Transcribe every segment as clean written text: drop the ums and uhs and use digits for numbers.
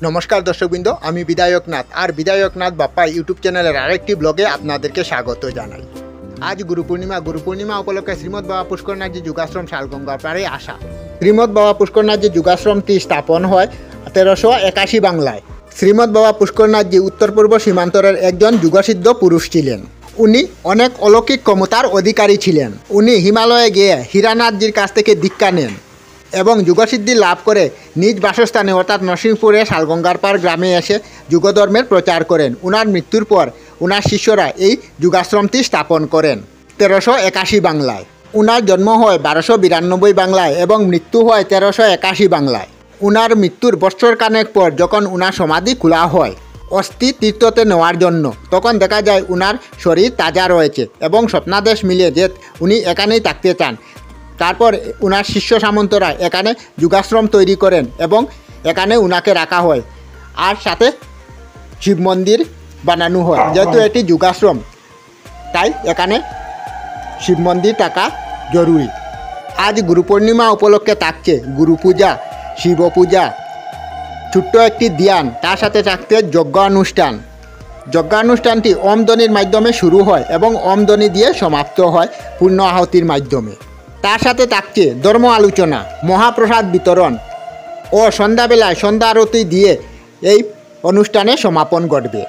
নমস্কার দর্শকবৃন্দ, আমি বিধায়কনাথ আর বিধায়কনাথ বাপ্পা ইউটিউব চ্যানেলের আরেকটি ব্লগে আপনাদেরকে স্বাগত জানাই। আজ গুরু পূর্ণিমা উপলক্ষে শ্রীমৎ বাবা পুষ্করনাথজি যুগাশ্রম শালগঙ্গার পাড়ে আসা। শ্রীমৎ বাবা পুষ্করনাথজি যুগাশ্রমটি স্থাপন হয় 1381 বাংলায়। শ্রীমৎ বাবা পুষ্করনাথজি উত্তর পূর্ব সীমান্তরের একজন যুগসিদ্ধ পুরুষ ছিলেন। উনি অনেক অলৌকিক ক্ষমতার অধিকারী ছিলেন। উনি হিমালয়ে গিয়ে হীরানাথজির কাছ থেকে দীক্ষা নেন এবং যুগসিদ্ধি লাভ করে নিজ বাসস্থানে অর্থাৎ নরসিংপুরে শালগঙ্গার পাড় গ্রামে এসে যুগধর্মের প্রচার করেন। উনার মৃত্যুর পর উনার শিষ্যরা এই যুগাশ্রমটি স্থাপন করেন 1381 বাংলায়। উনার জন্ম হয় 1292 বাংলায় এবং মৃত্যু হয় 1381 বাংলায়। উনার মৃত্যুর বৎসর খানেক পর যখন উনার সমাধি খোলা হয় অস্থি তীর্থতে নেওয়ার জন্য, তখন দেখা যায় উনার শরীর তাজা রয়েছে এবং স্বপ্নাদেশ মিলে যে উনি এখানেই থাকতে চান। তারপর উনার শিষ্য সামন্তরা এখানে যুগাশ্রম তৈরি করেন এবং এখানে উনাকে রাখা হয়। আর সাথে শিব মন্দির বানানো হয়। যেহেতু এটি যুগাশ্রম তাই এখানে শিব মন্দির থাকা জরুরি। আজ গুরু পূর্ণিমা উপলক্ষে থাকছে গুরু পূজা, শিব পূজা, ছোট্ট একটি ধ্যান, তার সাথে থাকতে যজ্ঞানুষ্ঠান। যজ্ঞানুষ্ঠানটি ওম ধ্বনির মাধ্যমে শুরু হয় এবং ওম ধ্বনি দিয়ে সমাপ্ত হয় পূর্ণ আহুতির মাধ্যমে। তার সাথে থাকছে ধর্ম আলোচনা, মহাপ্রসাদ বিতরণ ও সন্ধ্যাবেলায় সন্ধ্যা আরতি দিয়ে এই অনুষ্ঠানে সমাপন ঘটবে।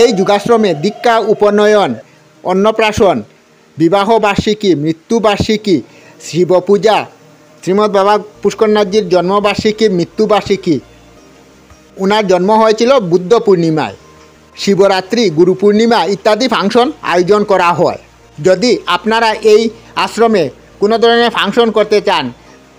এই যুগাশ্রমে দীক্ষা, উপনয়ন, অন্নপ্রাশন, বিবাহবার্ষিকী, মৃত্যুবার্ষিকী, শিব পূজা, শ্রীমৎ বাবা পুষ্করনাথজির জন্মবার্ষিকী, মৃত্যুবার্ষিকী, উনার জন্ম হয়েছিল বুদ্ধ পূর্ণিমায়, শিবরাত্রি, গুরু পূর্ণিমা ইত্যাদি ফাংশন আয়োজন করা হয়। যদি আপনারা এই আশ্রমে কোনো ধরনের ফাংশন করতে চান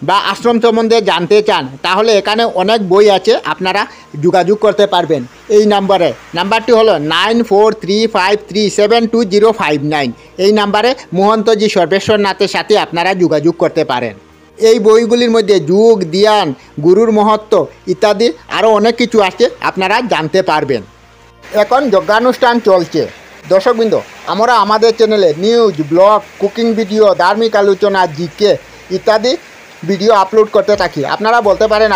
বা আশ্রম সম্বন্ধে জানতে চান তাহলে এখানে অনেক বই আছে, আপনারা যোগাযোগ করতে পারবেন এই নাম্বারে। নাম্বারটি হলো 9435372059। এই নাম্বারে মহন্তজি সর্বেশ্বরনাথের সাথে আপনারা যোগাযোগ করতে পারেন। এই বইগুলির মধ্যে যোগ, ধ্যান, গুরুর মহত্ব ইত্যাদি আরও অনেক কিছু আছে, আপনারা জানতে পারবেন। এখন যজ্ঞানুষ্ঠান চলছে। দর্শকবৃন্দ, আমরা আমাদের চ্যানেলে নিউজ, ব্লগ, কুকিং ভিডিও, ধার্মিক আলোচনা, জিকে ইত্যাদি ভিডিও আপলোড করতে থাকি। আপনারা বলতে পারেন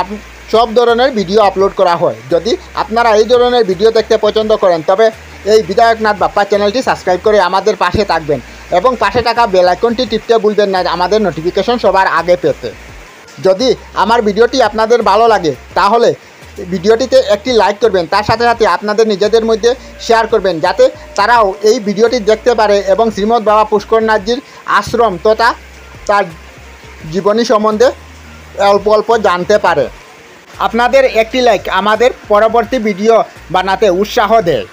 সব ধরনের ভিডিও আপলোড করা হয়। যদি আপনারা এই ধরনের ভিডিও দেখতে পছন্দ করেন তবে এই বিধায়কনাথ বাপ্পা চ্যানেলটি সাবস্ক্রাইব করে আমাদের পাশে থাকবেন এবং পাশে থাকা বেল আইকনটি টিপতে ভুলবেন না আমাদের নোটিফিকেশন সবার আগে পেতে। যদি আমার ভিডিওটি আপনাদের ভালো লাগে তাহলে ভিডিওটিতে একটি লাইক করবেন, তার সাথে সাথে আপনাদের নিজেদের মধ্যে শেয়ার করবেন যাতে তারাও এই ভিডিওটি দেখতে পারে এবং শ্রীমৎ বাবা পুষ্করনাথজির আশ্রম তথা তার জীবনী সম্বন্ধে অল্প অল্প জানতে পারে। আপনাদের একটি লাইক আমাদের পরবর্তী ভিডিও বানাতে উৎসাহ দেয়।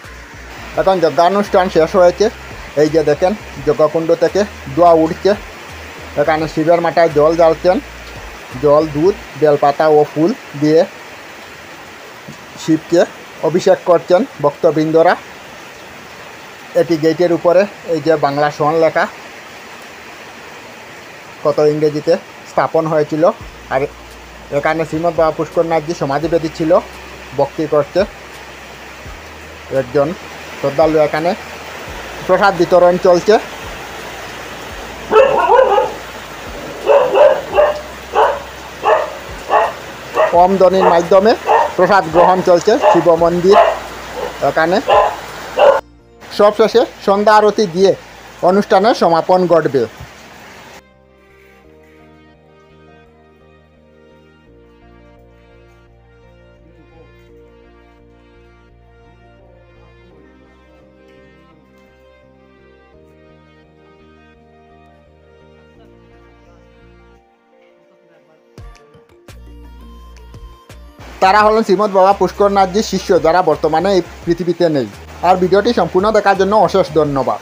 এখন যজ্ঞানুষ্ঠান শেষ হয়েছে। এই যে দেখেন যজ্ঞকুণ্ড থেকে ধোঁয়া উঠছে। এখানে শিবের মাথায় জল জ্বালছেন, জল, দুধ, বেলপাতা ও ফুল দিয়ে শিবকে অভিষেক করছেন ভক্তবৃন্দরা। এটি গেটের উপরে এই যে বাংলা সন লেখা, কত ইংরেজিতে স্থাপন হয়েছিল। আর এখানে শ্রীমৎ বাবা পুষ্করনাথজি সমাধিবেদী ছিল, ভক্তি করছে একজন শ্রদ্ধালু। এখানে প্রসাদ বিতরণ চলছে। ওম ধ্বনির মাধ্যমে প্রসাদ গ্রহণ চলছে শিব মন্দির। এখানে সবশেষে সন্ধ্যা আরতি দিয়ে অনুষ্ঠানের সমাপন ঘটবে। তারা হলেন শ্রীমৎ বাবা পুষ্করনাথজির শিষ্য যারা বর্তমানে এই পৃথিবীতে নেই। আর ভিডিওটি সম্পূর্ণ দেখার জন্য অশেষ ধন্যবাদ।